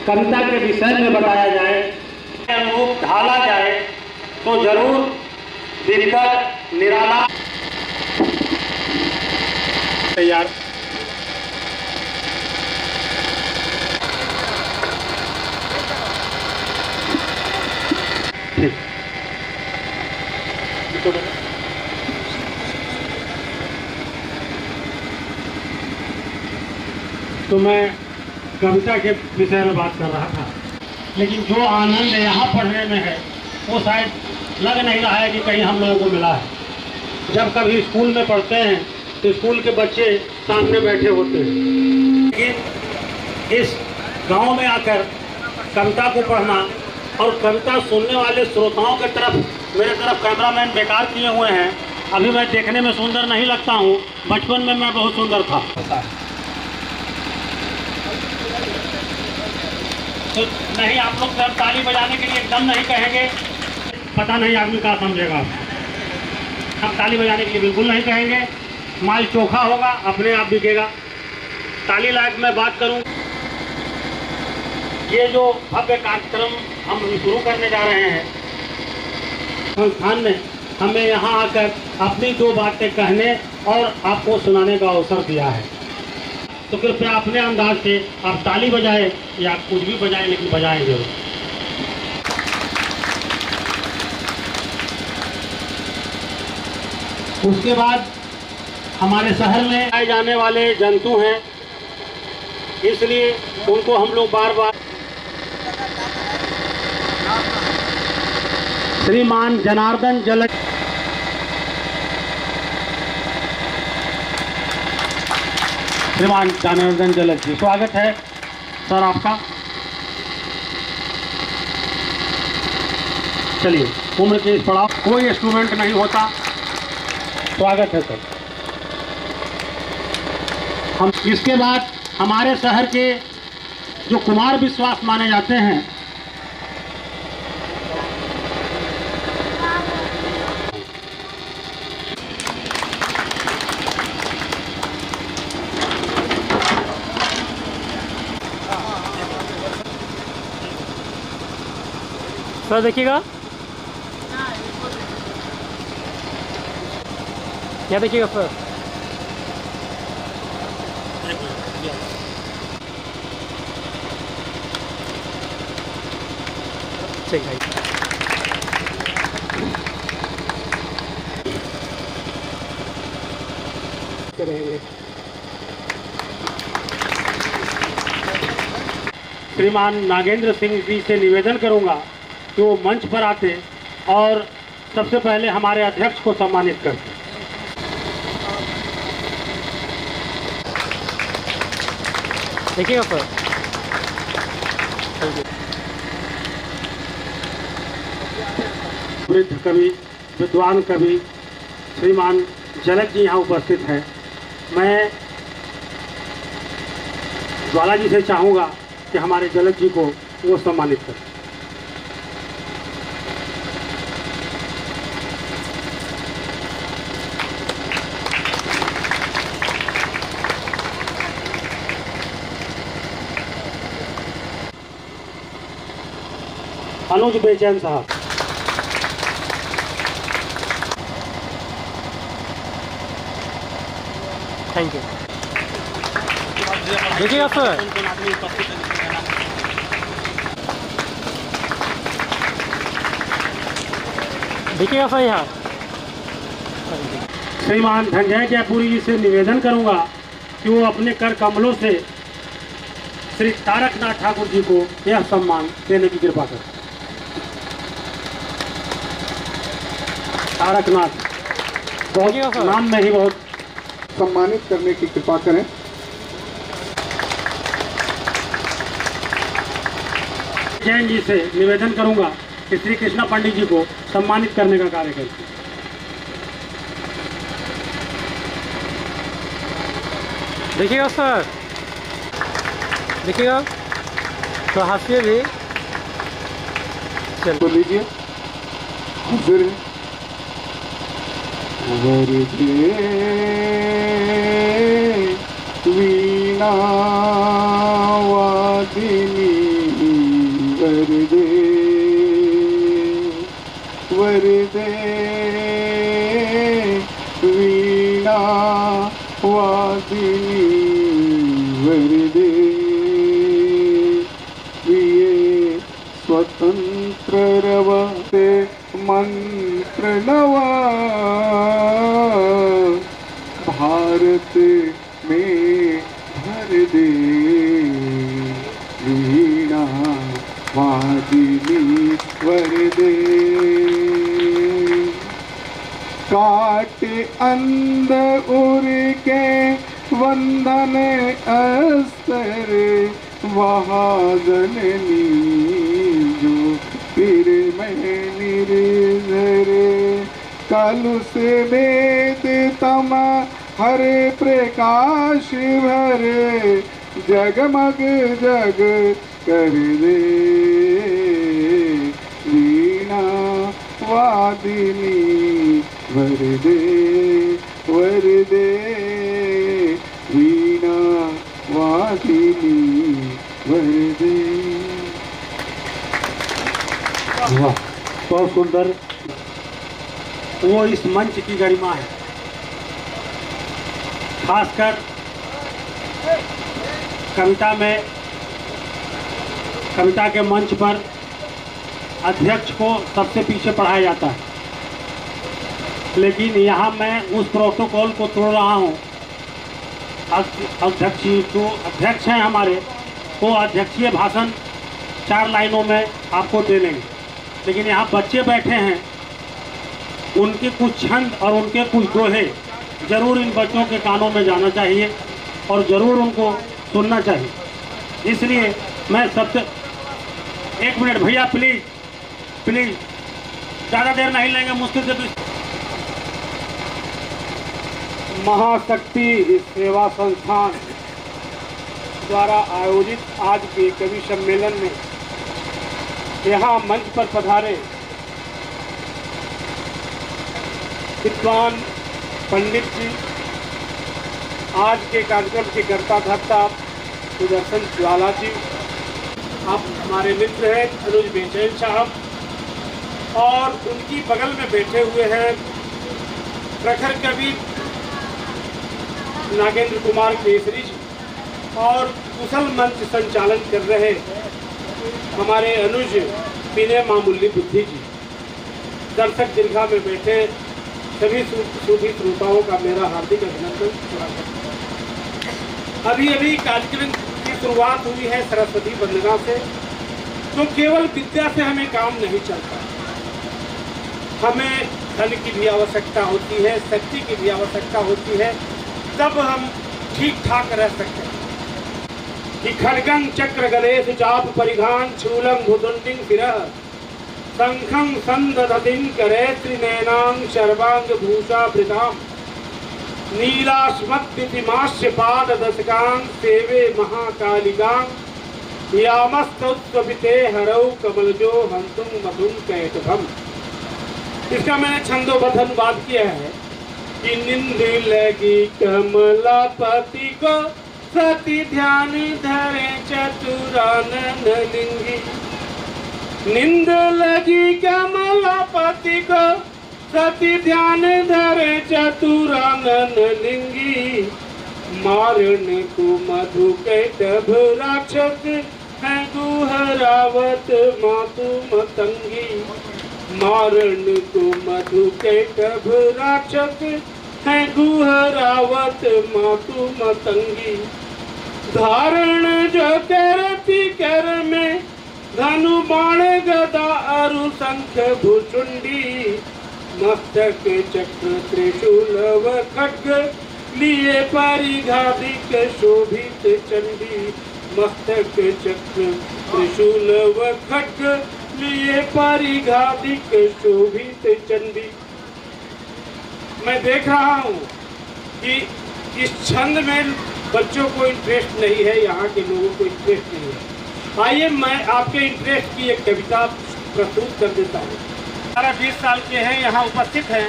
कविता के विषय में बताया जाए, अनुरूप ढाला जाए तो जरूर दिक्कत निराला। तैयार। तो मैं कविता के विषय में बात कर रहा था, लेकिन जो आनंद यहाँ पढ़ने में है वो शायद लग नहीं रहा है कि कहीं हम लोगों को मिला है। जब कभी स्कूल में पढ़ते हैं तो स्कूल के बच्चे सामने बैठे होते हैं, लेकिन इस गांव में आकर कविता को पढ़ना और कविता सुनने वाले श्रोताओं की तरफ मेरे तरफ कैमरामैन बेकार किए हुए हैं। अभी मैं देखने में सुंदर नहीं लगता हूँ, बचपन में मैं बहुत सुंदर था। तो नहीं, आप लोग सिर्फ ताली बजाने के लिए एकदम नहीं कहेंगे, पता नहीं आदमी क्या समझेगा। हम ताली बजाने के लिए बिल्कुल नहीं कहेंगे, माल चोखा होगा, अपने आप बिकेगा। ताली लायक मैं बात करूं, ये जो भव्य कार्यक्रम हम शुरू करने जा रहे हैं, संस्थान ने हमें यहाँ आकर अपनी दो बातें कहने और आपको सुनाने का अवसर दिया है। तो कृपया अपने अंदाज से आप ताली बजाएं या कुछ भी बजाएं, लेकिन बजाएं जरूर। उसके बाद हमारे शहर में आए जाने वाले जंतु हैं, इसलिए उनको हम लोग बार बार श्रीमान जनार्दन जलज श्रीमान जनार्दन जलज जी, स्वागत है सर आपका। चलिए, उम्र के इस पड़ाव कोई स्टूडेंट नहीं होता, स्वागत है सर। हम इसके बाद हमारे शहर के जो कुमार विश्वास माने जाते हैं, सर देखिएगा, क्या देखिएगा सर। ठीक है, रहेंगे। श्रीमान नागेंद्र सिंह जी से निवेदन करूंगा कि वो मंच पर आते और सबसे पहले हमारे अध्यक्ष को सम्मानित करते। देखिएगा सर। वृद्ध कवि, विद्वान कवि श्रीमान जलज जी यहाँ उपस्थित हैं। मैं ज्वाला जी से चाहूँगा कि हमारे जलज जी को वो सम्मानित करें। अनुज बेचैन साहब, थैंक यू। देखिएगा सर, देखिएगा सर यहाँ। श्रीमान धनजय जयपुरी जी से निवेदन करूंगा कि वो अपने कर कमलों से श्री तारकनाथ ठाकुर जी को यह सम्मान देने की कृपा करें। तारकनाथ बहुत नाम में ही बहुत सम्मानित करने की कृपा करें। जैन जी से निवेदन करूंगा कि श्री कृष्णा पंडित जी को सम्मानित करने का कार्य करें। देखिएगा सर, देखिएगा तो हाशिए भी चल लीजिए। हाजिर वीणा वादिनी वरदे वरदे वीणा वादिनी वरदे प्रिये स्वतंत्र रवते मंत्र नवा भारत में भर दे वीणा वादिनी वरदे काट अंध उर के वंदन अस्तर वहाजननी जो फिर मैं निर्धर कलु से वेद तम हर प्रकाश भर जगमग जग कर दे वीणा वादिनी वरदे वरदे वीणा वादिनी वरदे। वाह, बहुत सुंदर। वो इस मंच की गरिमा है। खासकर कविता के मंच पर अध्यक्ष को सबसे पीछे पढ़ाया जाता है, लेकिन यहाँ मैं उस प्रोटोकॉल को तोड़ रहा हूँ। अध्यक्ष हैं हमारे, वो अध्यक्षीय भाषण 4 लाइनों में आपको दे लेंगे, लेकिन यहाँ बच्चे बैठे हैं, उनके कुछ छंद और उनके कुछ दोहे जरूर इन बच्चों के कानों में जाना चाहिए और ज़रूर उनको सुनना चाहिए। इसलिए मैं सबसे 1 मिनट भैया, प्लीज़ प्लीज़, ज़्यादा देर नहीं लेंगे, मुश्किल से महाशक्ति सेवा संस्थान द्वारा आयोजित आज के कवि सम्मेलन में यहाँ मंच पर पधारे विद्वान पंडित जी, आज के कार्यक्रम के कर्ता धर्ता सुदर्शन ज्वाला जी, आप हमारे मित्र हैं अनुज बेचैन साहब, और उनकी बगल में बैठे हुए हैं प्रखर कवि नागेंद्र कुमार केसरी जी, और कुशल मंच संचालन कर रहे हमारे अनुज पीने मामूली बुद्धि जी। दर्शक दीर्घा में बैठे सभी सूफी श्रोताओं का मेरा हार्दिक अभिनंदन। अभी अभी कार्यक्रम की शुरुआत हुई है सरस्वती वंदना से, तो केवल विद्या से हमें काम नहीं चलता, हमें धन की भी आवश्यकता होती है, शक्ति की भी आवश्यकता होती है, तब हम ठीक ठाक रह सकते हैं। कि खड्गं चक्र गदेषु चाप परिघान शूलं भुदुंडिं शिरः शंखं संदधतिं करे त्रिनयनां सर्वांग भूषाभृतां नीलास्मद्दितिमास्य पाददशकां सेवे महाकालिकां यामस्तौत्वपिते हरौ कमलजो हंतुं मधुं कैटभम्। इसका मैंने छंदोबद्ध अनुवाद किया है कि निंद लगी कमलापति को सती ध्यान धरे चतुरानन लिंगी। निंद लगी कमलापति को सती ध्यान धरे चतुरानन लिंगी। मारण को मधु कैटभ राक्षस है गुहरावत मातु मतंगी। मारण को मधु कैटभ राक्षस है गुहरावत मातु मतंगी। धारण जो करती कर में धनु बाण गदा अरु शंख भुचुंडी। मस्तक चक्र त्रिशूल व खड्ग लिए परिघाधिक शोभित चंडी। मस्तक चक्र त्रिशूल व खड्ग लिए परिघाधिक शोभित चंडी। मैं देख रहा हूँ कि इस छंद में बच्चों को इंटरेस्ट नहीं है, यहाँ के लोगों को इंटरेस्ट नहीं है। आइए मैं आपके इंटरेस्ट की एक कविता प्रस्तुत कर देता हूँ। 18-20 साल के हैं, यहाँ उपस्थित हैं,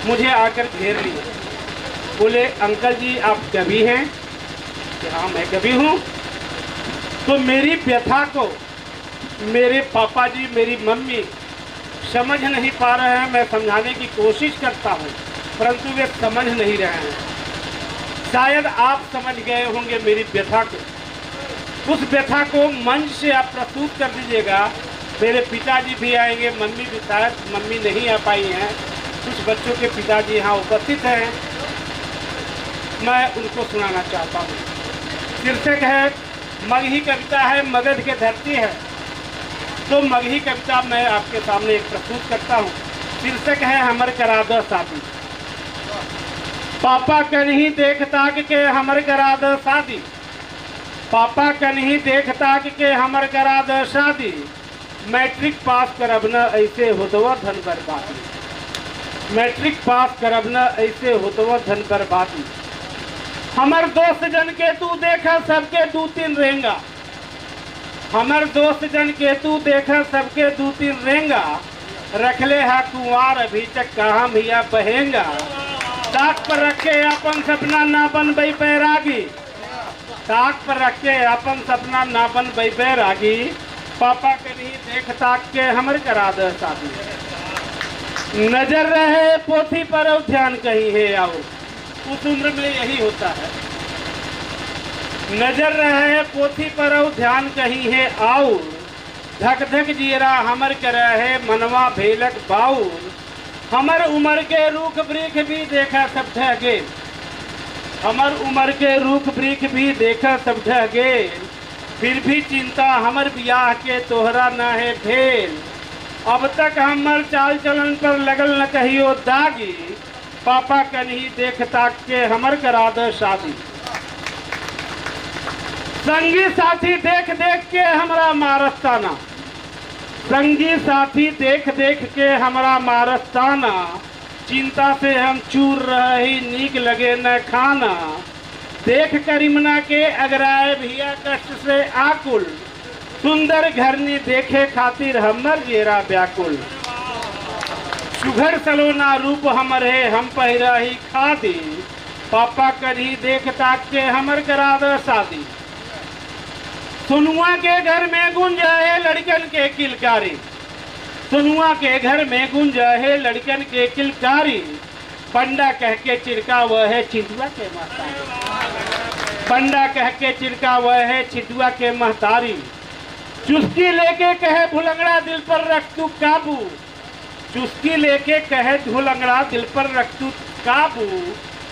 मुझे आकर घेर लिया, बोले अंकल जी आप कवि हैं? कि हाँ मैं कवि हूँ। तो मेरी व्यथा को मेरे पापा जी, मेरी मम्मी समझ नहीं पा रहे हैं। मैं समझाने की कोशिश करता हूँ परंतु वे समझ नहीं रहे हैं। शायद आप समझ गए होंगे मेरी व्यथा को। उस व्यथा को मंच से आप प्रस्तुत कर दीजिएगा। मेरे पिताजी भी आएंगे, मम्मी भी, शायद मम्मी नहीं आ पाई हैं, कुछ बच्चों के पिताजी यहाँ उपस्थित हैं, मैं उनको सुनाना चाहता हूँ। शीर्षक है मगही कविता है, मगध के धरती है। तो मगही कविता मैं आपके सामने एक प्रस्तुत करता हूँ। शीर्षक है हमर करा दो शादी। पापा कन्ही देख ताक के हमर करा दो शादी। पापा कन्ही देख ताक के हमर करा दो शादी। मैट्रिक पास करब न ऐसे होतवा धन बर्बादी। मैट्रिक पास करब न ऐसे होतवा धन बर्बादी। हमर दोस्त जन के तू देखा सबके 2-3 रेंगा। हमर दोस्त जन के तू देखा सबके 2-3 रेंगा। रखले हा कुंवार अभी तक कहाँ भैया बहेंगा। ताक पर रखे अपन सपना ना बन बई बैरागी। ताक पर रखे अपन सपना ना बन बई बैरागी। पापा के नहीं देख ताक के हमर करा दे शादी। नजर रहे पोथी पर और ध्यान कहीं है आओ। उस उम्र में यही होता है। नजर रहे पोथी पर और ध्यान कहीं है आओ। धक धक जीरा हमर करे है मनवा भेलक बाऊ। हमर उम्र के रूख वृक्ष भी देखा सब ढह गेल। हमर उम्र के रूख वृक्ष भी देखा सब ढह गेल। फिर भी चिंता हमर बियाह के तोहरा न है भेल। अब तक हमर चाल चलन पर लगल न कहियो दागी। पापा कन्ही देख ताक के हमर करा दे शादी। संगी साथी देख देख के हमरा मारस्ताना। संगी साथी देख देख के हमरा मारस्ताना। चिंता से हम चूर रही नीक लगे न खाना। देख करीमना के अगराए भैया कष्ट से आकुल। सुंदर घरनी देखे खातिर हमर जेरा व्याकुल। सुघर सलोना रूप हमर है हम पहिरा ही खादी। पापा कन्ही देख ताक के हमर करा दे शादी। सुनुआ के घर में गुंजा है लड़कन के किलकारी। सुनुआ के घर में गुंजा है लड़कन के किलकारी। पंडा कह के चिरका वह है चिंटुआ के महतारी। पंडा कह के चिरका वह है चिंटुआ के महतारी। चुस्की लेके कहे भुलंगड़ा दिल पर रख तू काबू। चुस्की लेके कहे भुलंगड़ा दिल पर रख तू काबू।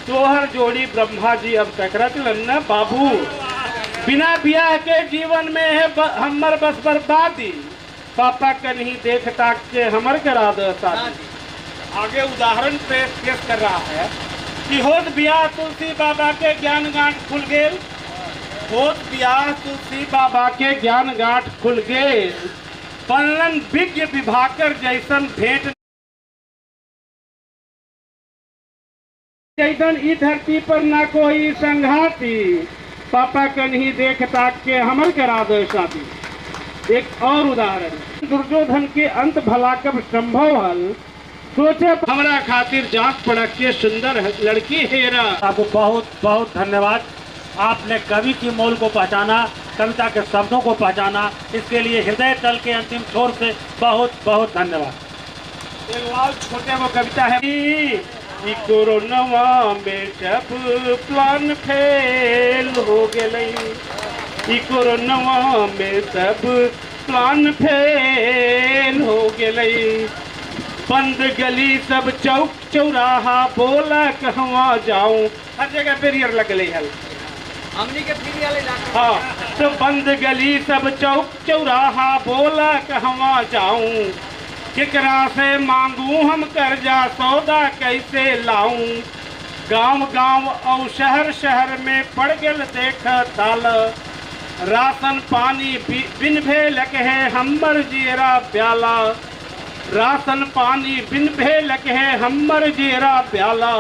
तोहर जोड़ी ब्रह्मा जी अब तक रख लन्ना बाबू। बिना ब्याह के जीवन में है हमर बस बर्बादी। पापा कन्ही देख ताक के हमर करा दे शादी। आगे उदाहरण पेश कर रहा है कि होत ब्याह तुलसी बाबा के ज्ञान गांठ खुल गेल। होत ब्याह तुलसी बाबा के ज्ञान गांठ खुल गेल। पल्लन विज्ञ विभाकर जैसन भेंट जैसन ई धरती पर ना कोई संघाती। पापा कन्ही देख ताक के हमर करा दे शादी। एक और उदाहरण, दुर्योधन के अंत भला कब संभव हल। सोचे हमरा खातिर जांच पड़क के सुंदर लड़की हेरा। आपको बहुत बहुत धन्यवाद। आपने कवि की मोल को पहचाना, कविता के शब्दों को पहचाना, इसके लिए हृदय तल के अंतिम छोर से बहुत बहुत धन्यवाद। एक और छोटे वो कविता है कि कोरोनावा में सब प्लान फेल हो गए। कोरोनावा में सब प्लान फेल हो गए। बंद गली सब चौक चौराहा बोला कहवा जाऊं। हर जगह बैरियर लग गई है हमनी के फ्री वाले हाँ। तो बंद गली सब चौक चौराहा बोला कहवा जाऊं। केकरा से मांगू हम कर्जा सौदा कैसे लाऊं। गांव गांव और शहर शहर में पड़ गल देख ताल। राशन पानी बिन भेलक है हमर जेरा प्याला। राशन पानी बिन भेलक है हमर जेरा प्याला।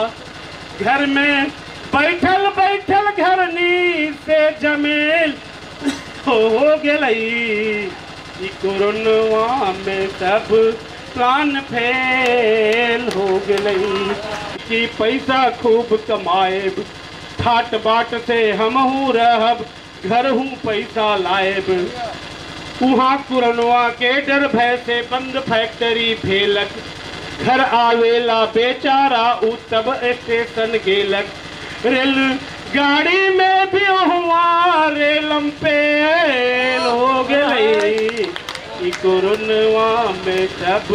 घर में बैठल बैठल घरनी से जमेल हो गई। कोरोना में सब प्लान फेल हो गई। कि पैसा खूब कमाएब ठाट बाट से हमहू रहब घर हूँ पैसा लाएब। वहाँ कुरनवा के डर भय से बंद फैक्ट्री फेलक, घर आवेला बेचारा उ तब स्टेशन गेलक। रेल गाड़ी में भी हुआ रेलम पेल हो गई, कोरोनवा में सब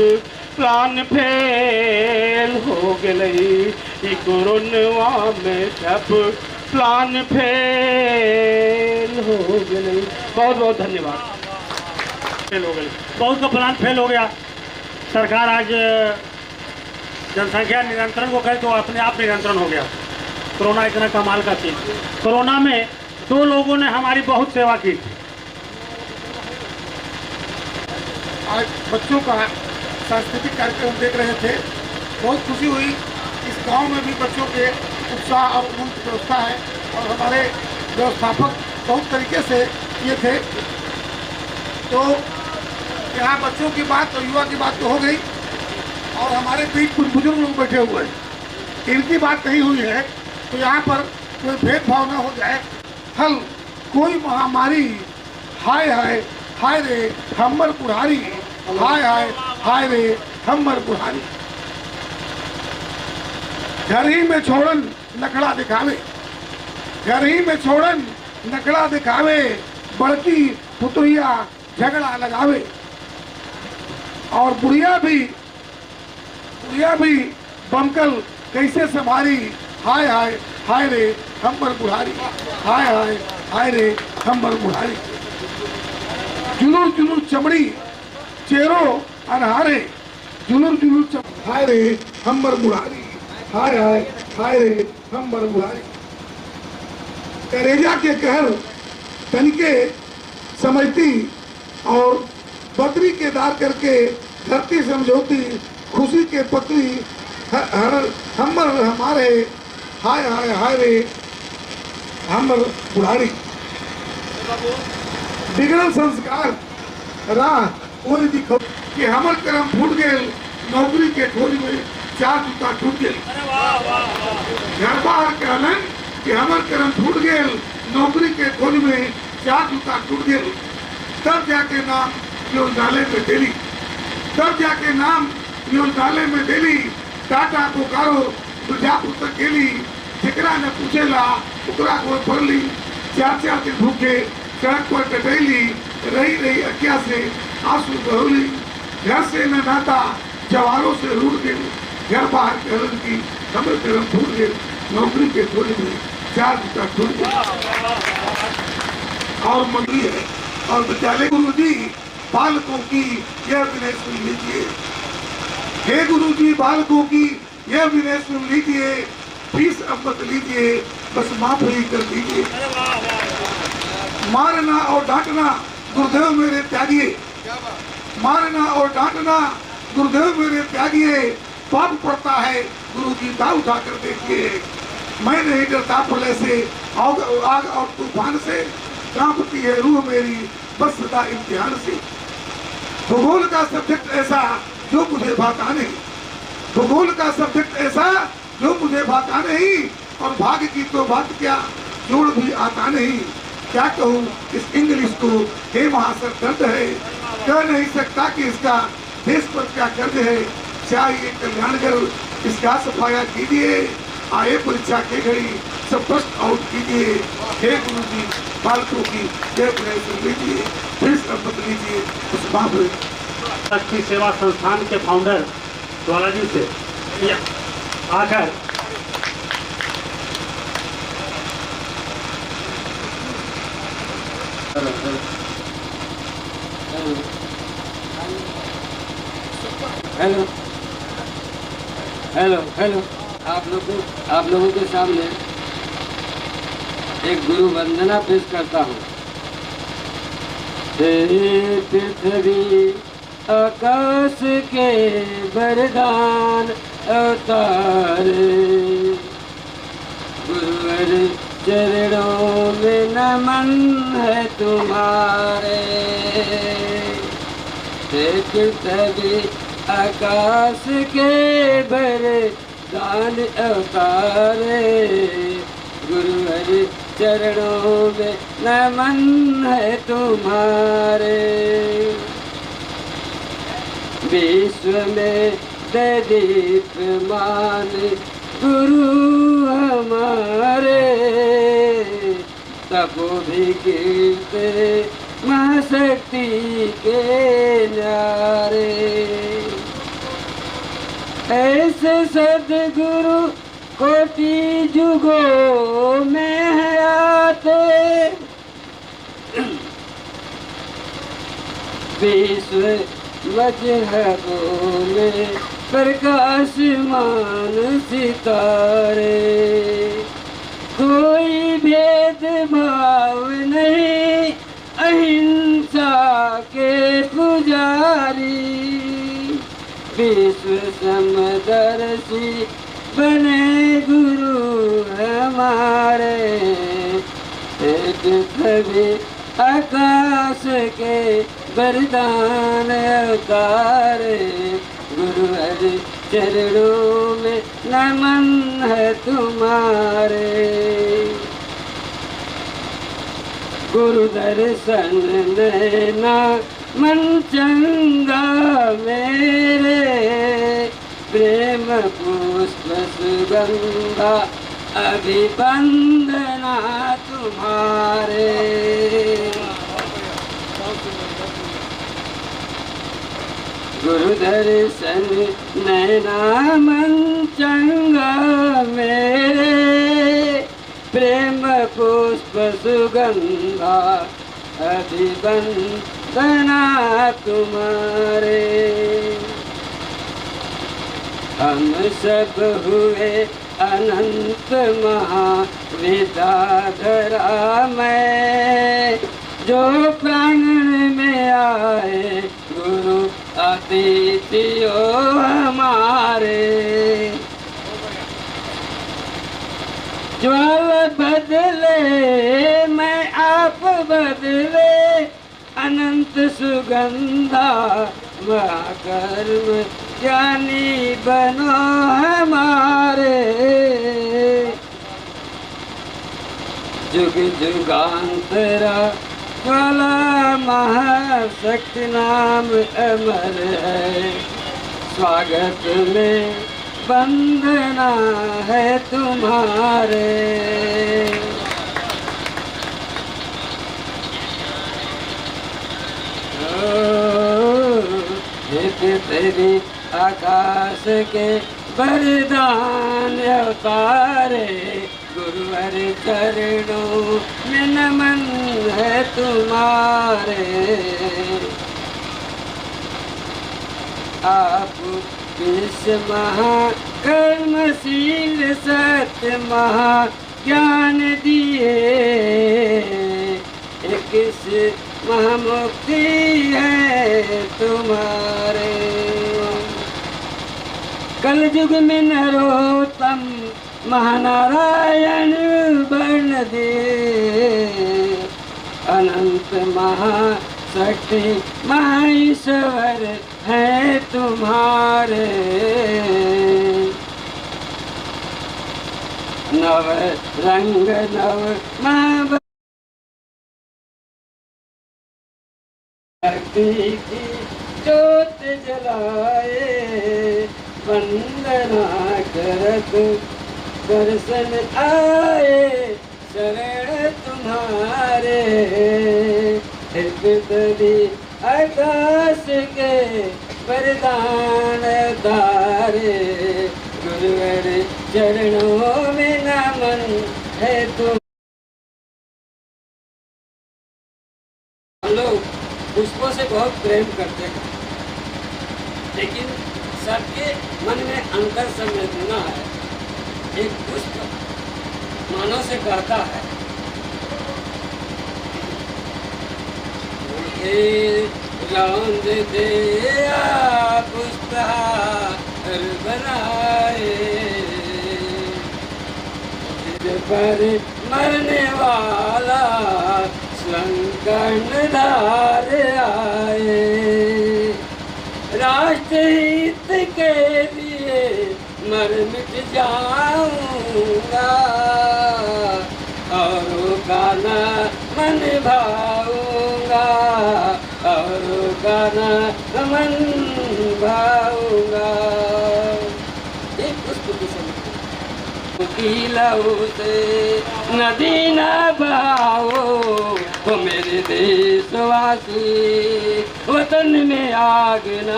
प्लान फेल हो गई, कोरोनवा में सब प्लान फेल हो गई। बहुत बहुत धन्यवाद। फेल हो गई, बहुत का प्लान फेल हो गया। सरकार आज जनसंख्या नियंत्रण को कहे तो अपने आप नियंत्रण हो गया। कोरोना इतना कमाल का चीज। कोरोना में 2 लोगों ने हमारी बहुत सेवा की थी। आज बच्चों का सांस्कृतिक कार्यक्रम देख रहे थे, बहुत खुशी हुई। इस गांव में भी बच्चों के उत्साह और उमंग की व्यवस्था है और हमारे व्यवस्थापक बहुत तरीके से किए थे। तो यहाँ बच्चों की बात और युवा की बात तो हो गई और हमारे बीच कुछ बुजुर्ग लोग बैठे हुए हैं, इनकी बात नहीं हुई है। तो यहाँ पर कोई भेदभाव न हो जाए। हल कोई महामारी, हाय हाय हाय रे हमर बुढ़ारी, हाय हाय हाय रे हमर बुढ़ारी। घर ही में छोड़न नखड़ा दिखावे, घर ही में छोड़न नखड़ा दिखावे, बड़की पुतरिया झगड़ा लगावे। और बुढ़िया भी बमकल कैसे संभारी, हाय हाय हाय रे हमर बुढ़ारी, हाय हाय हाय रे हमर बुढ़ारी। जुलूर जुलूर चमड़ी चेहरो अनहारे, जुलूर जुलूर हाय रे हमर बुढ़ारी, हाय हाय हाय रे हमर बुढ़ारी। करेजा के कहर तनिके समझती और बकरी के दार करके धरती समझौती, खुशी के पत्री हमर हमारे, हाय हाय हाय रे हमर बुढ़ारी। बिगड़ल संस्कार राह ओर दिखो कि हमर करम फूट गए, नौकरी के खोज में 4 जूता टूट गए। घर बाहर कहलन कि हमर करम फूट गए, नौकरी के खोज में 4 जूता टूट गए। तब जाके नाम योजनालय में डेली, तब जाके नाम योजनालय में डेली। टाटा बोकारो मिर्जापुर तक गेली, जेकरा ने पूछेला ओकरा को पढ़ ली। 4 दिन भूखे सड़क पर कटैली, रही रही अकिया से आंसू बहौली। घर से न नाता जवारों से रूठ गई, घर बाहर कहलन की हमर करम फूट गए, नौकरी के खोज में 4 जूता टूट गए। और मंडी है और विद्यालय। गुरु जी बालकों की यह विनय सुन लीजिए, हे गुरु जी बालकों की यह विनय सुन लीजिए, फीस अब मत लीजिए, बस माफ ही कर दीजिए। मारना और डांटना गुरुदेव मेरे त्यागिए, मारना और डांटना गुरुदेव मेरे त्यागिए। पाप पड़ता है गुरु जी दाव उठा कर देखिए। मैं नहीं डरता प्रलय से, आग और तूफान से, कांपती है रूह मेरी बस सदा इम्तिहान से। भूगोल का सब्जेक्ट ऐसा जो मुझे भाता नहीं, भूगोल का सब्जेक्ट ऐसा जो मुझे भाता नहीं, और भाग्य की तो बात क्या जोड़ भी आता नहीं। क्या कहूँ इस इंग्लिश को, हे महासर दर्द है, कह नहीं सकता कि इसका देश पर क्या कर्ज है। चाहिए कल्याणगर इसका सफाया कीजिए, आए परीक्षा के घड़ी सब प्रश्न आउट कीजिए। हे गुरु जी बालकों की जय विनय सुन लीजिए, फिर शपथ लीजिए उस बाप शक्ति सेवा संस्थान के फाउंडर ज्वाला जी से आकर हेलो हेलो हेलो आप लोगों के सामने एक गुरु वंदना पेश करता हूँ। हे पृथ्वी आकाश के वरदान अवतारे, गुरुवर चरणों में नमन है तुम्हारे। हे पृथ्वी आकाश के वरदान अवतारे, गुरुवर चरणों में नमन है तुम्हारे। विश्व में दे दीप्यमान गुरु हमारे, तपो भी गिरते महाशक्ति के न्यारे। ऐसे सदगुरु कोटि जुगों में है आते, विश्व मजहबों में प्रकाशमान सितारे। कोई भेदभाव नहीं, अहिंसा के पुजारी, विश्व समदर्शी बने गुरु हमारे। एक कभी आकाश के वरदान अवतारे, गुरु हरि चरणों में नमन है तुम्हारे। गुरु दर्शन नैना मन चंगा मेरे, प्रेम पुष्प सुगंधा अभिवंदना तुम्हारे। गुरु दर्शन नैना मन चंगा मेरे, प्रेम पुष्प सुगंधा अभिवंदना तुम्हारे। हम सब हुए अनंत महाविद्याधरा में, जो प्रांगण में आए गुरु अतिथियो हमारे। ज्वाल बदले मैं आप बदले, अनंत सुगंधा महाकर्म ज्ञानी बनो हमारे। जुग जुगांतरा ज्वाला महाशक्ति नाम अमर है, स्वागत में वंदना है तुम्हारे। तेरी आकाश के वरदान अवतारे, गुरुवर चरणों में नमन है तुम्हारे। आप विश्व महाकर्मशील सत्य महाज्ञान दिए, किस महामुक्ति है तुम्हारे। कल युग में नरोत्तम महानारायण बन दे, अनंत महाशक्ति महेश्वर है तुम्हारे। नव रंग नव महा भक्ति की ज्योत जलाए, वंदना करत दर्शन आए, शरण तुम्हारे। हृदय आकाश के वरदान तारे, गुरुवर चरणों में नमन है तुम। लोग पुष्पों से बहुत प्रेम करते हैं, लेकिन सबके मन में अंतर संवेदना है। एक पुष्प मानव से कहता है, रौंद दे पुष्पहार बनाए, पर मरने वाला संकट धार आए। राष्ट्रहित के लिए मर मिट जाऊंगा, और गाना मन भाऊंगा, और गाना मन निभाऊंगा। एक पुष्प की की लहू से नदी न बहाओ, वो मेरे देशवासी वतन में आग न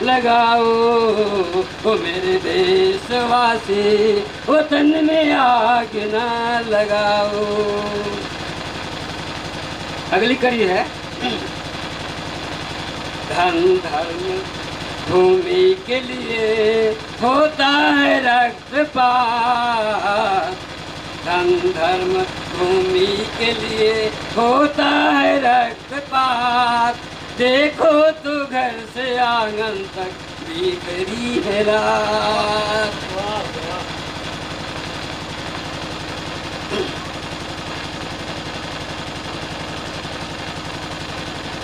लगाओ, वो मेरे देशवासी वतन में आग न लगाओ। अगली कड़ी है धन धर्म भूमि के लिए होता है रक्तपात, धन धर्म भूमि के लिए होता है रक्तपात, देखो तो घर से आंगन तक बिखरी है रात।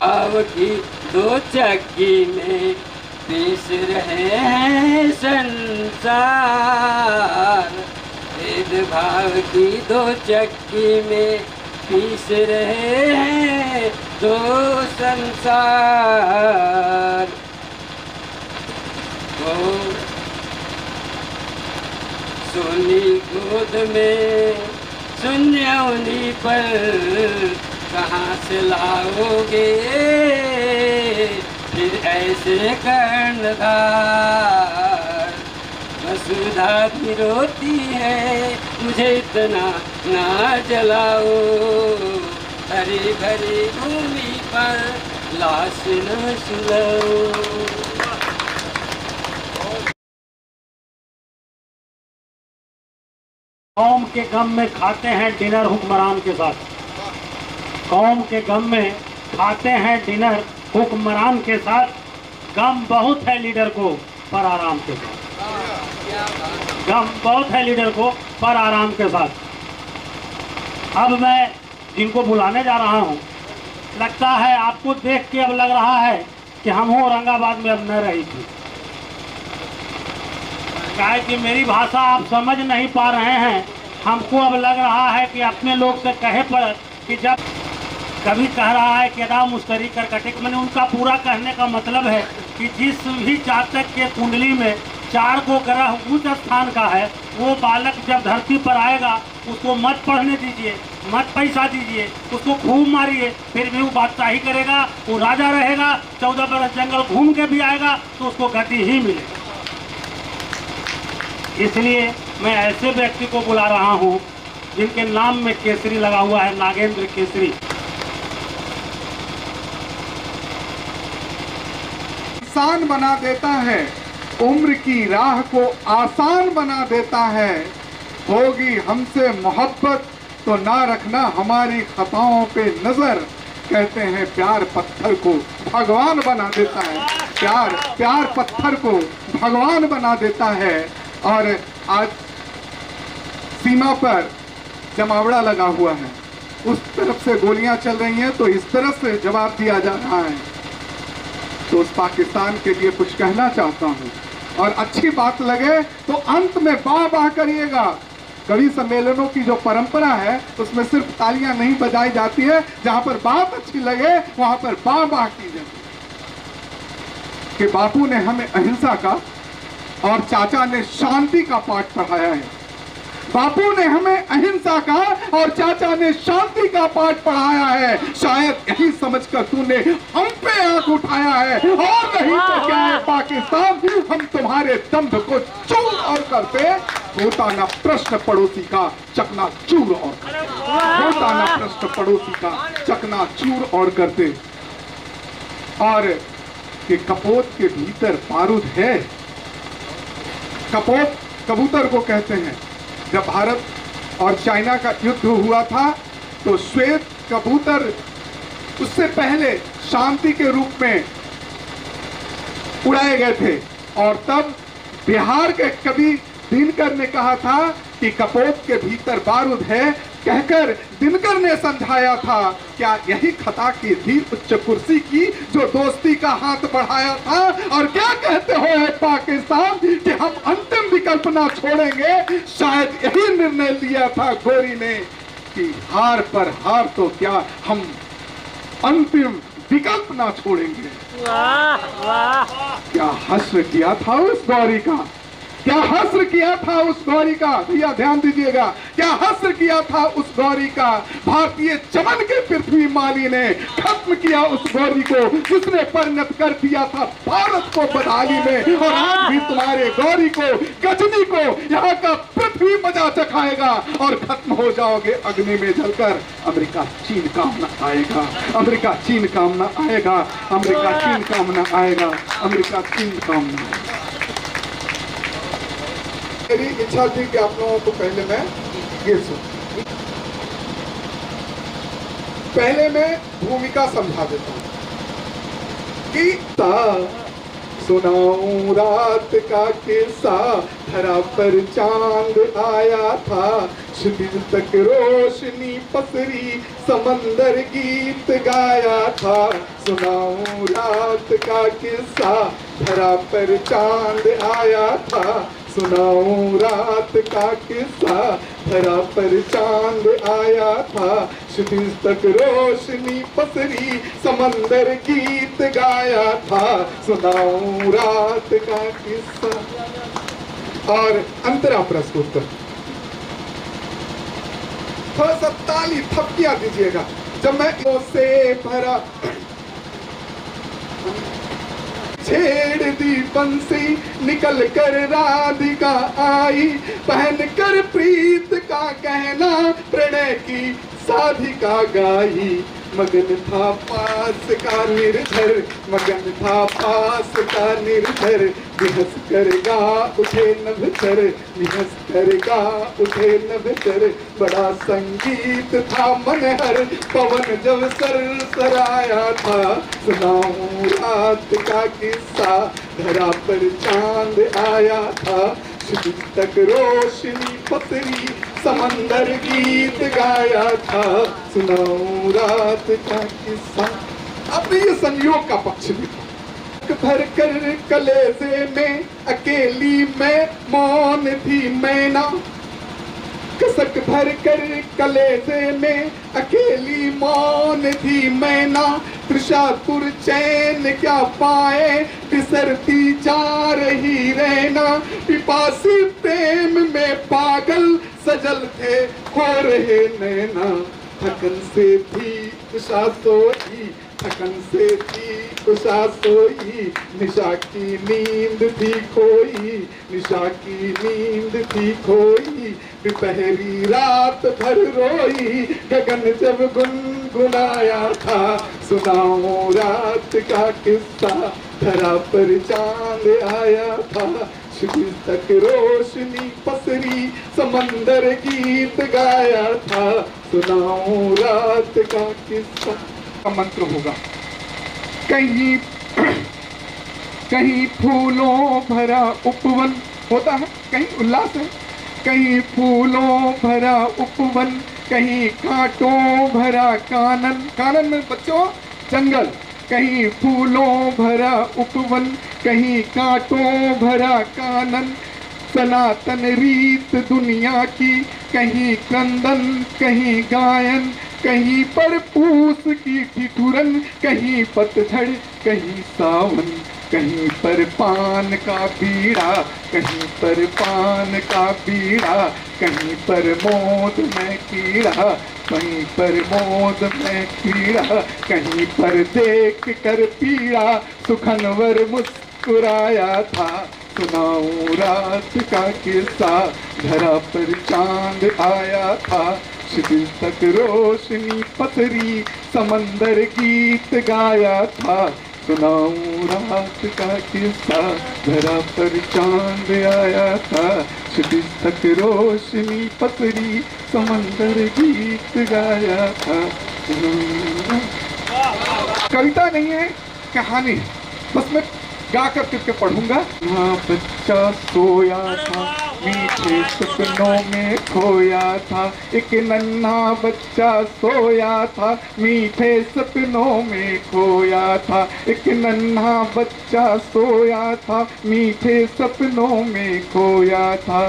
अब की दो चक्की में पीस रहे हैं संसार, भेदभाव की दो चक्की में पीस रहे हैं दो संसार। वो सोनी गोद में शून्य उन्हीं पर कहाँ से लाओगे फिर ऐसे कर्णधार। वसुधा भी रोती है मुझे इतना ना जलाओ, हरी भरी भूमि पर लाश न सुलाओ। कौम के गम में खाते हैं डिनर हुक्मरान के साथ, कौम के गम में खाते हैं डिनर हुक्मरान के साथ, गम बहुत है लीडर को पर आराम के साथ, गम बहुत है लीडर को पर आराम के साथ। अब मैं जिनको बुलाने जा रहा हूँ, लगता है आपको देख के अब लग रहा है कि हम हूँ औरंगाबाद में अब न रही थी, क्या है कि मेरी भाषा आप समझ नहीं पा रहे हैं। हमको अब लग रहा है कि अपने लोग से कहे पर कि जब कभी कह रहा है कि अदा मुश्तरी कर कटिक, मैंने उनका पूरा कहने का मतलब है कि जिस भी जातक के कुंडली में 4 को ग्रह उच्च स्थान का है, वो बालक जब धरती पर आएगा उसको मत पढ़ने दीजिए, मत पैसा दीजिए, उसको खूब मारिए, फिर भी वो बादशाही करेगा, वो राजा रहेगा, 14 बरस जंगल घूम के भी आएगा तो उसको गति ही मिलेगा। इसलिए मैं ऐसे व्यक्ति को बुला रहा हूँ जिनके नाम में केसरी लगा हुआ है, नागेंद्र केसरी। आसान बना देता है, उम्र की राह को आसान बना देता है। होगी हमसे मोहब्बत तो ना रखना हमारी खताओं पे नजर। कहते हैं प्यार पत्थर को भगवान बना देता है, प्यार पत्थर को भगवान बना देता है। और आज सीमा पर जमावड़ा लगा हुआ है, उस तरफ से गोलियां चल रही हैं तो इस तरफ से जवाब दिया जा रहा है। तो उस पाकिस्तान के लिए कुछ कहना चाहता हूं, और अच्छी बात लगे तो अंत में वाह वाह करिएगा। कवि सम्मेलनों की जो परंपरा है उसमें सिर्फ तालियां नहीं बजाई जाती है, जहां पर बात अच्छी लगे वहां पर वाह वाह की जाती है। कि बापू ने हमें अहिंसा का और चाचा ने शांति का पाठ पढ़ाया है। बापू ने हमें अहिंसा का और चाचा ने शांति का पाठ पढ़ाया है। शायद यही समझकर तूने हम पे आंख उठाया है, और नहीं तो क्या है पाकिस्तान, हम तुम्हारे दम्भ को चूर और करते। होता ना प्रश्न पड़ोसी का चकना चूर और करते, होता ना प्रश्न पड़ोसी का चकना चूर और करते। और कि कपोत के भीतर बारूद है, कपोत कबूतर को कहते हैं। जब भारत और चाइना का युद्ध हुआ था तो श्वेत कबूतर उससे पहले शांति के रूप में उड़ाए गए थे, और तब बिहार के कवि दिनकर ने कहा था कि कपोत के भीतर बारूद है, कहकर दिनकर ने समझाया था। क्या यही खता की थी उच्च कुर्सी की जो दोस्ती का हाथ बढ़ाया था? और क्या कहते हो है पाकिस्तान कि हम अंतिम विकल्प ना छोड़ेंगे? शायद यही निर्णय लिया था गोरी ने कि हार पर हार तो क्या, हम अंतिम विकल्प ना छोड़ेंगे। वाह वाह। क्या हश्र किया था उस गौरी का, क्या हश्र किया था उस गौरी का, भैया ध्यान दीजिएगा, क्या हश्र किया था उस गौरी का। भारतीय चमन के पृथ्वी माली ने खत्म किया उस गौरी को जिसने परिणत कर दिया था भारत को बदहाली में। और आज भी तुम्हारे गौरी को, गजनी को यहाँ का पृथ्वी मजा चखाएगा और खत्म हो जाओगे अग्नि में जलकर। अमेरिका चीन काम न आएगा, अमेरिका चीन काम न आएगा, अमेरिका चीन काम न आएगा, अमेरिका चीन काम न आएगा। मेरी इच्छा थी कि आप लोगों को पहले मैं ये पहले मैं भूमिका समझा देता हूं कि सुनाऊं रात का किस्सा, धरा पर चांद आया था, शिविर तक रोशनी पसरी, समंदर गीत गाया था। सुनाऊं रात का किस्सा, धरा पर चांद आया था, सुनाऊं रात का किस्सा, धरा पर चांद आया था, शिविर तक रोशनी पसरी, समंदर गीत गाया था। सुनाऊं रात का किस्सा। और अंतरा प्रस्तुत थोड़ा सा ताली थपकियां दीजिएगा जब मैं से भरा छेड़ दी बंसी, निकल कर राधिका आई, पहन कर प्रीत का गहना, प्रणय की साधिका गाई। मगन था पास का निर्झर, मगन था पास का निर्झर, निहस कर गा उठे नभचर, निहस कर गा उठे नभचर। बड़ा संगीत था मनहर, पवन जब सरसराया था। सुनाऊं रात का किस्सा, धरा पर चांद आया था, शिविर तक रोशनी पसरी, समंदर गीत गाया था। सुनाऊं रात का किस्सा। अब ये संयोग का पक्ष भी था। भर कर कलेजे में अकेली मैं मौन थी मैना, कसक भर कर कलेजे में अकेली मौन थी मैना। तृषातुर चैन क्या पाए, बिसरती जा रही रहना। पिपासी प्रेम में पागल, सजल थे हो रहे नैना। थकन से थी उषा सोई, थकन से थी उषा सोई, निशा की नींद थी खोई, निशा की नींद थी खोई। दोपहरी रात भर रोई, गगन जब गुनगुनाया था। सुनाऊं रात का किस्सा, धरा पर चांद आया था, शिविर तक रोशनी पसरी, समंदर गीत गाया था। सुनाऊं रात का किस्सा। का मंत्र होगा, कहीं कहीं फूलों भरा उपवन होता है, कहीं उल्लास है, कहीं फूलों भरा उपवन, कहीं कांटों भरा कानन। कानन में बच्चों जंगल। कहीं फूलों भरा उपवन, कहीं कांटों भरा कानन। सनातन रीत दुनिया की, कहीं क्रंदन कहीं गायन। कहीं पर पूस की ठिठुरन, कहीं पतझड़ कहीं सावन। कहीं पर पान का बीड़ा, कहीं पर पान का बीड़ा। कहीं पर मोद में कीड़ा, कहीं पर मोद में कीड़ा। कहीं पर देख कर पीड़ा, सुखनवर मुस्कुराया था। सुनाऊं रात का किस्सा, धरा पर चांद आया था, शिविर तक रोशनी पसरी, समंदर गीत गाया था। सुनाऊं रात का किस्सा, धरा पर चांद आया था, शिविर तक रोशनी पसरी, समंदर गीत गाया था। कविता नहीं है, कहानी है, बस मैं गा कर के पढ़ूंगा। हाँ बच्चा सोया था, मीठे सपनों में खोया था। एक नन्हा बच्चा सोया था, मीठे सपनों में खोया था। एक नन्हा बच्चा सोया था, मीठे सपनों में खोया था।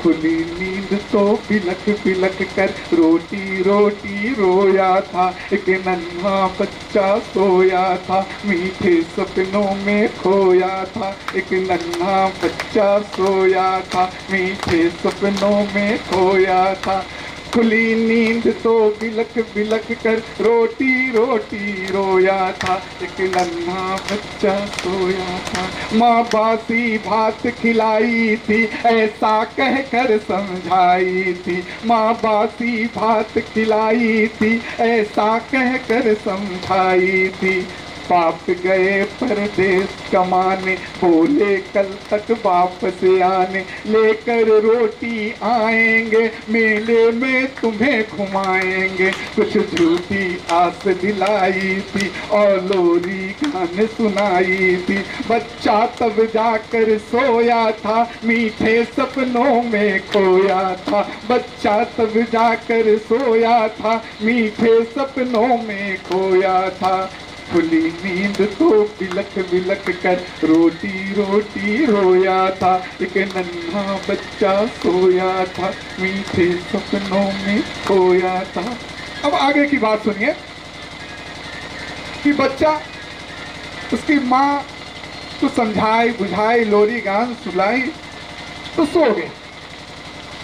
खुली नींद तो बिलख बिलख कर रोटी रोटी रोया था। एक नन्हा बच्चा सोया था, मीठे सपनों में खोया था। एक नन्हा बच्चा सोया था, मीठे सपनों में खोया था। खुली नींद तो बिलख बिलख कर रोटी रोटी रोया था। एक नन्हा बच्चा सोया था। माँ बासी भात खिलाई थी, ऐसा कहकर समझाई थी। माँ बासी भात खिलाई थी, ऐसा कहकर समझाई थी। बाप गए परदेश कमाने, बोले कल तक वापस आने। लेकर रोटी आएंगे, मेले में तुम्हें घुमाएंगे। कुछ झूठी आस दिलाई थी और लोरी गाने सुनाई थी। बच्चा तब जाकर सोया था, मीठे सपनों में खोया था। बच्चा तब जाकर सोया था, मीठे सपनों में खोया था। खुली नींद तो बिलख बिलख कर रोटी रोटी रोया था। एक नन्हा बच्चा सोया था, मीठे सपनों में खोया था। अब आगे की बात सुनिए कि बच्चा, उसकी माँ तो समझाई बुझाई, लोरी गान सुलाई तो सो गए।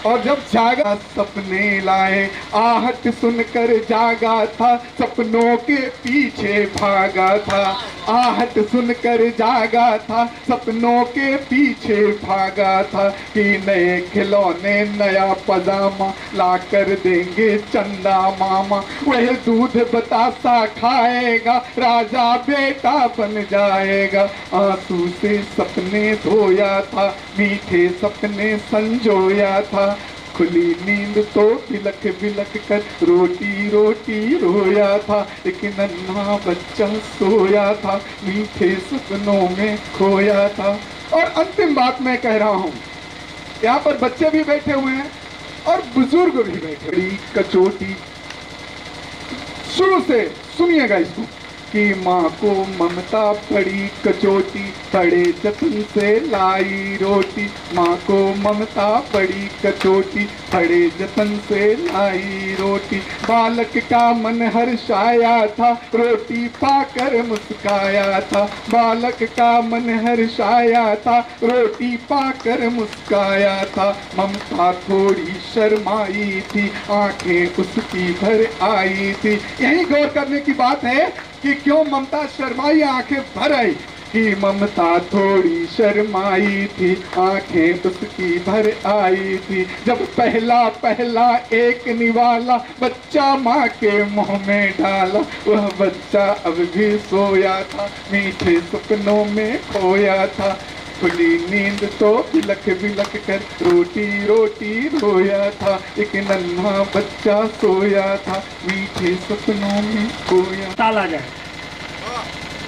और जब जागा सपने लाए, आहट सुनकर जागा था, सपनों के पीछे भागा था। आहट सुनकर जागा था, सपनों के पीछे भागा था। कि नए खिलौने नया पजामा ला कर देंगे चंदा मामा। वह दूध बतासा खाएगा, राजा बेटा बन जाएगा। आंसू से सपने धोया था, मीठे सपने संजोया था। खुली नींद तो बिलख बिलख कर रोटी रोटी रोया था। एक नन्हा बच्चा सोया था, मीठे सपनों में खोया था। और अंतिम बात मैं कह रहा हूँ, यहाँ पर बच्चे भी बैठे हुए हैं और बुजुर्ग भी बैठे। बड़ी कचोटी, शुरू से सुनिएगा इसको। कि माँ को ममता बड़ी कचोटी, बड़े जतन से लाई रोटी। माँ को ममता बड़ी कचोटी, बड़े जतन से लाई रोटी। बालक का मन हर्षाया था, रोटी पाकर मुस्काया था। बालक का मन हर्षाया था, रोटी पाकर मुस्काया था। ममता थोड़ी शर्माई थी, आंखें उसकी भर आई थी। यही गौर करने की बात है कि क्यों ममता शर्माई, आंखें भर आई। कि ममता थोड़ी शर्माई थी, आंखें उसकी भर आई थी। जब पहला पहला एक निवाला बच्चा माँ के मुंह में डाला, वह बच्चा अब भी सोया था, मीठे सपनों में खोया था। खुली नींद तो बिलख बिलख कर रोटी रोटी रोया था। एक नन्हा बच्चा सोया था, मीठे सपनों में खोया। टाला जाए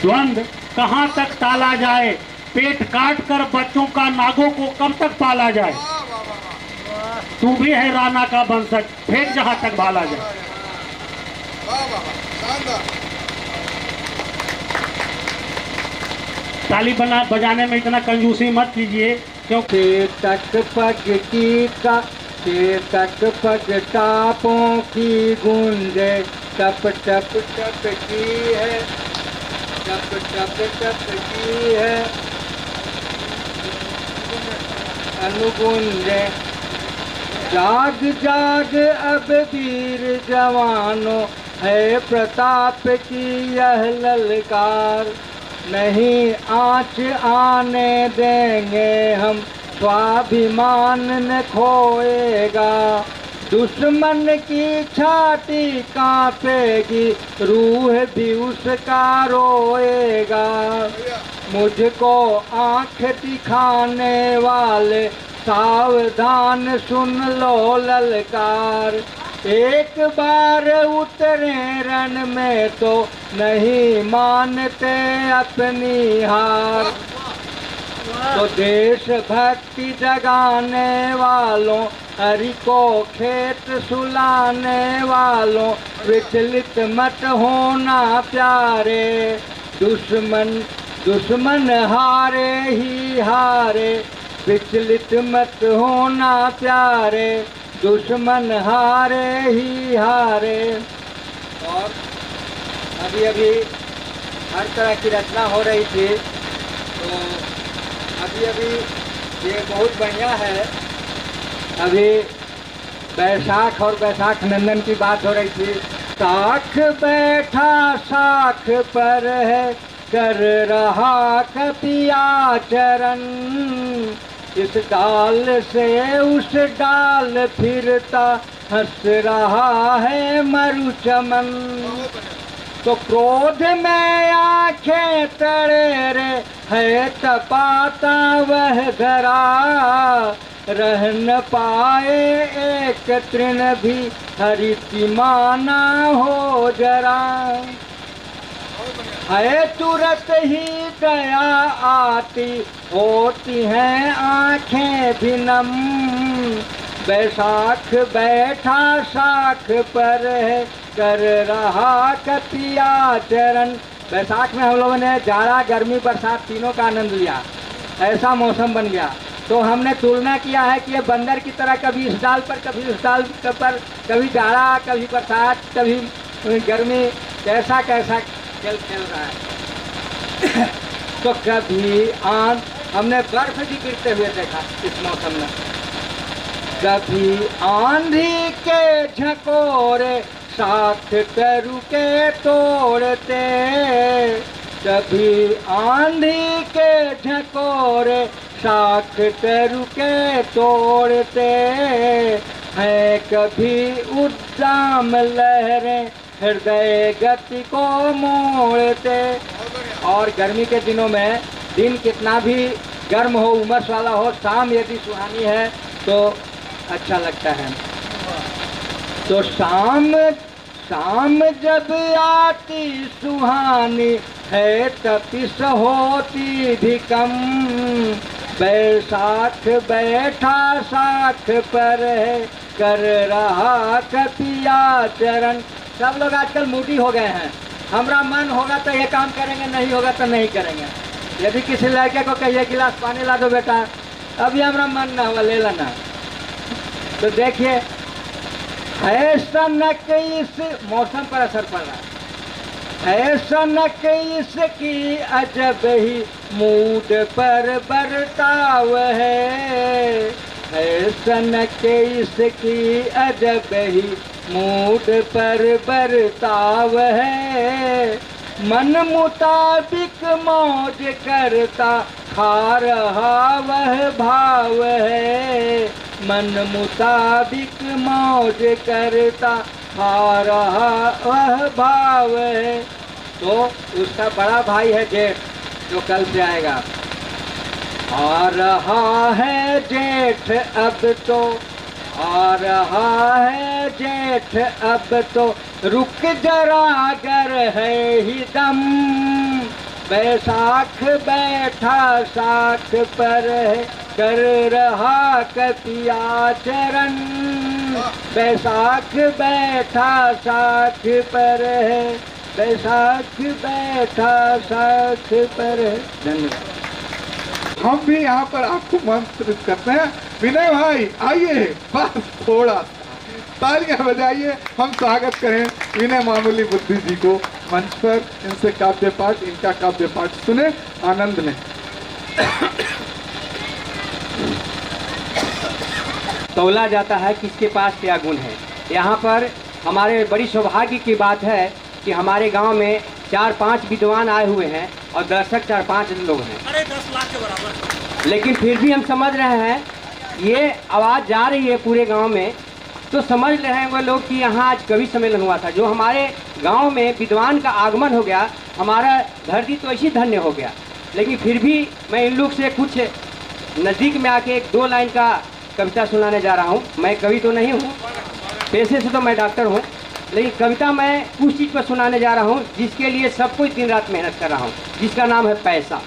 द्वंद्व, कहाँ तक टाला जाए? पेट काट कर बच्चों का नागों को कब तक पाला जाए? तू भी है राणा का वंशज, फेंक जहाँ तक भाला जाए। ताली बजाने में इतना कंजूसी मत कीजिए, क्योंकि तक पग की का तक पग टापों की गूंजे टप टप टप की है, टप टप टप की है अनुगुंजे। जाग जाग अब वीर जवानों, है प्रताप की यह ललकार। नहीं आँच आने देंगे हम, स्वाभिमान न खोएगा। दुश्मन की छाती कांपेगी, रूह भी उसका रोएगा। मुझको आँख दिखाने वाले सावधान सुन लो ललकार। एक बार उतरे रण में तो नहीं मानते अपनी हार। तो देशभक्ति जगाने वालों, हरि को खेत सुलाने वालों, विचलित मत होना प्यारे। दुश्मन हारे ही हारे, विचलित मत होना प्यारे, दुश्मन हारे ही हारे। और अभी अभी हर तरह की रचना हो रही थी, तो अभी अभी ये बहुत बढ़िया है। अभी बैसाख और बैसाख नंदन की बात हो रही थी। साख बैठा साख पर है, कर रहा कपियाचरण, इस डाल से उस डाल फिरता, हंस रहा है मरुचमन। तो क्रोध में आंखें तड़े रे, है तपाता वह धरा, रह न पाए एक तृण भी, हरितिमाना हो जरा। है तुरंत ही दया आती, होती हैं आंखें भी नम, बैसाख बैठा साख पर है, कर रहा कपियाचरण। बैसाख में हम लोगों ने जाड़ा गर्मी बरसात तीनों का आनंद लिया, ऐसा मौसम बन गया। तो हमने तुलना किया है कि ये बंदर की तरह कभी इस डाल पर कभी उस डाल पर, कभी जाड़ा कभी बरसात कभी गर्मी, कैसा कैसा खेल खेल रहा है। तो कभी हमने बर्फ भी गिरते हुए देखा इस मौसम में। कभी आंधी के झकोरे साथ तरु के तोड़ते, कभी आंधी के झकोरे साथ तरु के तोड़ते हैं, कभी उद्दाम लहरें हृदय गति को मोड़ते। और गर्मी के दिनों में दिन कितना भी गर्म हो, उमस वाला हो, शाम यदि सुहानी है तो अच्छा लगता है। तो शाम जब आती सुहानी है, तपिश होती भी कम, बैसाख बैठा साख पर है, कर रहा कपियाचरण। सब लोग आजकल मूडी हो गए हैं, हमारा मन होगा तो ये काम करेंगे, नहीं होगा तो नहीं करेंगे। यदि किसी लड़के को कहिए गिलास पानी ला दो बेटा, अभी हमारा मन ना हुआ, ले लेना। तो देखिए ऐसा न कि इस मौसम पर असर पड़ रहा है, ऐसा न कि इसकी अजब ही मूड पर बरताव है, ऐसा न कि इसकी अजब ही मूड पर बरताव है, मन मुताबिक मौज करता खा रहा वह भाव है, मन मुताबिक मौज करता खा रहा वह भाव है। तो उसका बड़ा भाई है जेठ, जो कल से आएगा। आ रहा है जेठ अब तो, आ रहा है जेठ अब तो, रुक जरा गर है ही दम, बैसाख बैठा साख पर है, कर रहा कपियाचरण, बैसाख बैठा साख पर है, बैसाख बैठा साख पर है। धन्यवाद। हम भी यहाँ पर आपको मंत्रित करते हैं। विनय भाई आइए, बस थोड़ा तालियां बजाइए, हम स्वागत करें विनय मामूली बुद्धि जी को मंच पर। इनसे काव्य पाठ, इनका काव्य पाठ सुने, आनंद लें। तौला जाता है किसके पास क्या गुण है। यहाँ पर हमारे बड़ी सौभाग्य की बात है कि हमारे गांव में 4-5 विद्वान आए हुए हैं और दर्शक 4-5 लोग हैं। अरे 10 लाख के बराबर। लेकिन फिर भी हम समझ रहे हैं ये आवाज़ जा रही है पूरे गांव में, तो समझ रहे हैं वो लोग कि यहाँ आज कवि सम्मेलन हुआ था। जो हमारे गांव में विद्वान का आगमन हो गया, हमारा धरती तो ऐसी धन्य हो गया। लेकिन फिर भी मैं इन लोग से कुछ नज़दीक में आके 1-2 लाइन का कविता सुनाने जा रहा हूँ। मैं कवि तो नहीं हूँ, पेशे से तो मैं डॉक्टर हूँ, लेकिन कविता मैं उस चीज़ पर सुनाने जा रहा हूँ जिसके लिए सब कुछ दिन रात मेहनत कर रहा हूँ, जिसका नाम है पैसा।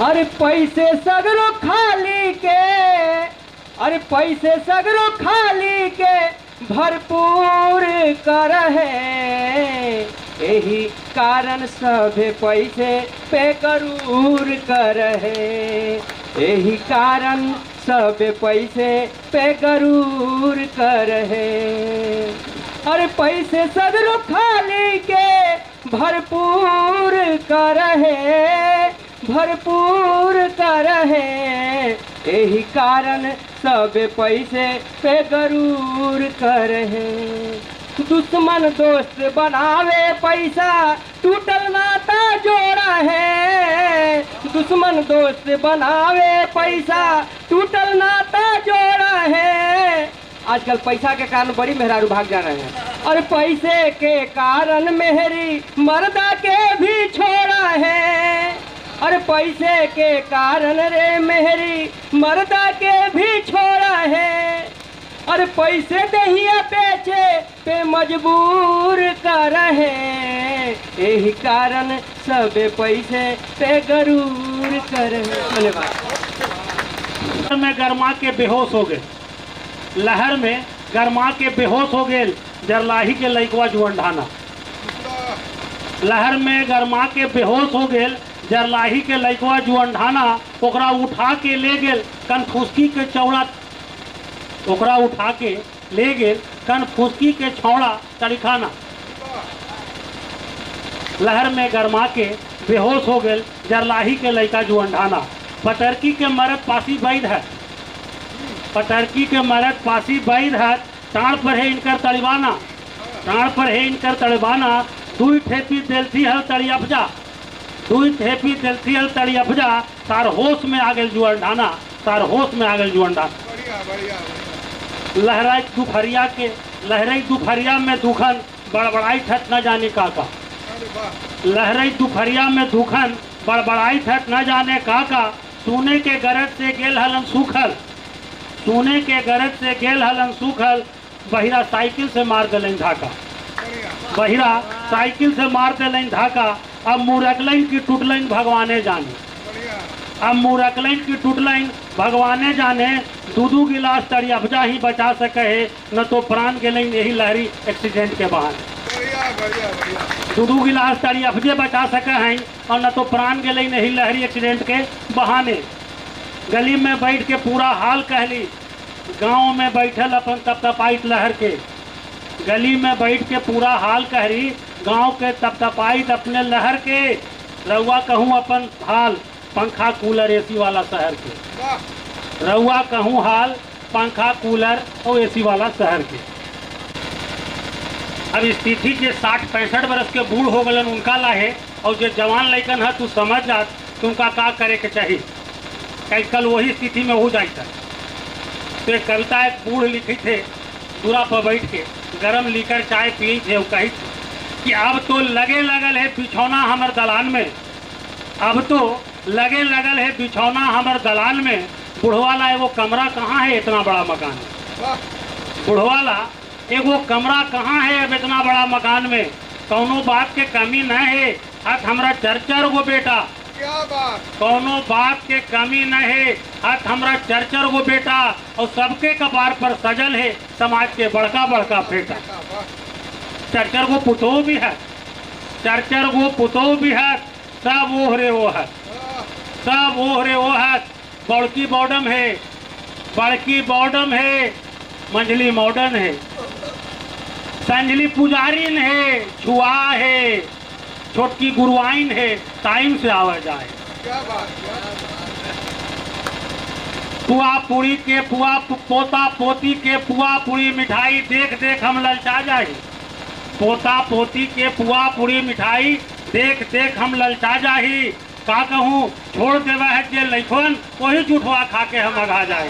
अरे पैसे सगरो खाली के, अरे पैसे सगरो खाली के भरपूर कर है, यही कारण सब पैसे पे गरूर करहे, यही कारण सब पैसे पे गरूर करहे। अरे पैसे सदरो खाली के भरपूर करहे, भरपूर करहे, यही कारण सब पैसे पे गरूर करहे। दुश्मन दोस्त बनावे पैसा टूटल नाता जोड़ा है, दुश्मन दोस्त बनावे पैसा टूटल नाता जोड़ा है। आजकल पैसा के कारण बड़ी मेहरारू भाग जा रहे हैं, और पैसे के कारण मेहरी मर्दा के भी छोड़ा है, और पैसे के कारण रे मेहरी मर्दा के भी छोड़ा है, और पैसे दहिया बेचे पे मजबूर कर है, यही कारण सब पैसे पे गरूर कर है। धन्यवाद। में गरमा के बेहोश हो गए, लहर में गरमा के बेहोश हो गए जरलाही के लइकवा जुअन ढाना। लहर में गरमा के बेहोश हो गए जरलाही के लइकवा जुअन ढाना, ओकरा उठा के ले गेल कनफुसकी के चौड़ा, ओकरा उठा के ले गेल कनफुसकी के छौड़ा तरीखाना। लहर में गरमा के बेहोश हो गए जरलाही के लइका जुअन ढाना। पटरकी के मरद पासी बैद है, पटरकी के मरद पासी बैद है, टाण पर है इनकर तड़िबाना, टाण पर है इनकर तड़िबाना। दुई ठेपी दिलथी हल तड़ी अफजा, दुई ठेपी दिलथी हल तड़ी अफजा, तार होश में आ गए जुअन ढाना, तार होश में आ गए जुअन ढाना। लहराई दोपहरिया के, लहराई दोपहरिया में दुखन बड़बड़ाई ठट न जाने काका, लहराई दोपहरिया में दुखन बड़बड़ाई ठट न जाने काका। सोने के गरज से गेल हलन सूखल, सोने के गरज से गेल हलन सूखल, बहिरा साइकिल से मार दिलन धाका, बहिरा साइकिल से मार दिलन धाका। अब मुरकलाइन की टूटलाइन भगवाने जाने, अब मुरकलाइन की टूटलाइन भगवाने जाने। दूधू गिलास तड़ी अफजा ही बचा सके है, न तो प्राण गेलें यही लहरी एक्सीडेंट के बहाने। दूधू गिलास तड़ी अफजे बचा सके हैं, और न तो प्राण गेलें यही लहरी एक्सीडेंट के बहाने। गली में बैठ के पूरा हाल कहली, गांव में बैठल अपन तपतपाइत लहर के, गली में बैठ के पूरा हाल कहरी, गांव के तपतपाइत अपने लहर के। रउआ कहूँ अपन हाल पंखा कूलर एसी वाला शहर के, रउआ कहूँ हाल पंखा कूलर और एसी वाला शहर के। अब स्थिति जे 60-65 बरस के बूढ़ हो गलन उनका लाहे, और जो जवान लइकन है तू समझ जा कि उनका का करे के चाहिए, कल वही स्थिति में हो जाता। तो एक कविता एक बूढ़ लिखी थे, दूरा पर बैठ के गरम लीकर चाय पिए थे, वो कही कि अब तो लगे लगल है बिछौना हमर दलान में, अब तो लगे लगल है बिछौना हमर दलान में। बुढ़वाला एगो कमरा कहाँ है इतना बड़ा मकान है, बुढ़वाला एगो कमरा कहाँ है अब इतना बड़ा मकान में। कौनो बात के कमी न है, हाथ हमरा चरचर गो बेटा, क्या बात, कौनो बात के कमी न है, हाथ हमरा चरचर गो बेटा, और सबके कपार पर सजल है समाज के बड़का बड़का फेटा। चरचर गो पुतो भी है, चरचर गो पुतो भी है, सब ओहरे वो है, सब ओहरे वो है। बड़की बॉडम है, बड़की बॉडम है, मंझली मॉडर्न है, संजली पुजारीन है, छुआ है, छोटकी गुरुआइन है, टाइम से आवा जाए। क्या बात, क्या पुआ पूरी के पुआ पोता पोती के पुआ पूरी मिठाई देख देख हम ललचा जाए, पोता पोती के पुआ पूरी मिठाई देख देख हम ललचा जाही। का कहूँ छोड़ देवा है जे लइकन वही जुठवा खा के हम अघा जाए,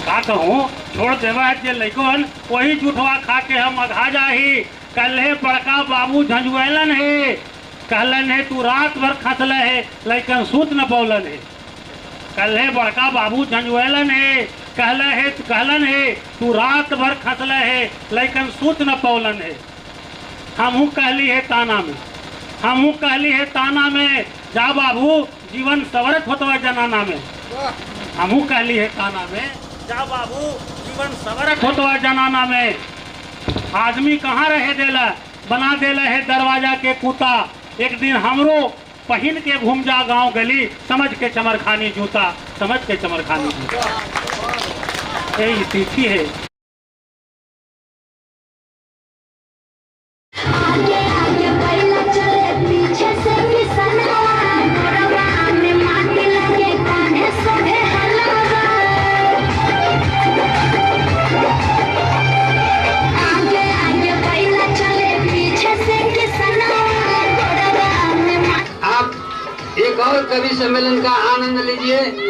का कहूँ छोड़ देवा है जे लइकन वही जुठवा खा के हम अघा जाही। कल्हे बड़का बाबू झंझुएलन है, कहलन है तू रात भर खसल है लइकन सूत न पौलन है। कल्हे बड़का बाबू झंझुएलन है, कहलन है तू रात भर खसल है लइकन सूत न पौलन है। हमहू कहली है ताना में, हमहू कहली है ताना में, जा बाबू जीवन सवरत होतवा जनाना में। हमहू कहली है ताना में, जा बाबू जीवन सवरत होतवा जनाना में। आदमी कहाँ रहे देला बना दे है दरवाजा के कूता। एक दिन हमरो पहन के घूम जा गांव गली, समझ के चमरखानी जूता, समझ के चमरखानी जूता। यही तिथि है। आगे आगे बैला चले पीछे से किसना, गोरवा में माटी लगे कान्हे सोहे हलवा। आगे आगे बैला चले पीछे से किसना, गोरवा में। आप एक और कवि सम्मेलन का आनंद लीजिए।